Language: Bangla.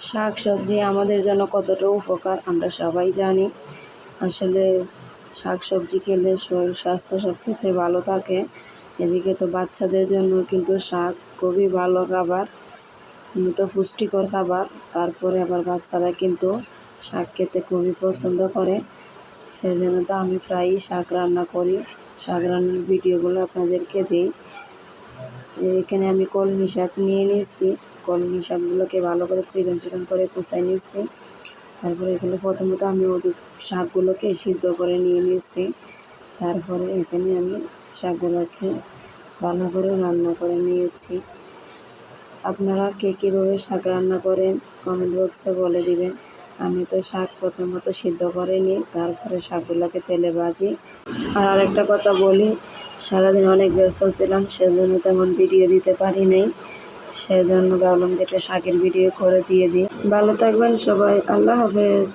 শাক সবজি আমাদের জন্য কতটা উপকার আমরা সবাই জানি। আসলে শাক সবজি খেলে শরীর স্বাস্থ্য সব কিছু ভালো থাকে। এদিকে তো বাচ্চাদের জন্য কিন্তু শাক খুবই ভালো খাবার, তো পুষ্টিকর খাবার। তারপরে আবার বাচ্চারা কিন্তু শাক খেতে খুবই পছন্দ করে। সেজন্য তো আমি প্রায়ই শাক রান্না করি, শাক রান্নার ভিডিওগুলো আপনাদেরকে দিই। এখানে আমি কলমি শাক নিয়ে নিয়েছি। কলমি শাকগুলোকে ভালো করে চিকন চিকন করে কুচাই নিচ্ছি। তারপরে এখানে প্রথমত আমি ওদের শাকগুলোকে সিদ্ধ করে নিয়ে নিয়েছি। তারপরে এখানে আমি শাকগুলোকে ভালো করে রান্না করে নিয়েছি। আপনারা কে কীভাবে শাক রান্না করেন কমেন্ট বক্সে বলে দিবেন। আমি তো শাক প্রথমত সিদ্ধ করে নিই, তারপরে শাকগুলোকে তেলে ভাজি। আর আরেকটা কথা বলি, সারাদিন অনেক ব্যস্ত ছিলাম, সেজন্য তেমন ভিডিও দিতে পারি নাই। সেজন্য ভাবলাম যে একটা শাকের ভিডিও করে দিয়ে দিই। ভালো থাকবেন সবাই, আল্লাহ হাফেজ।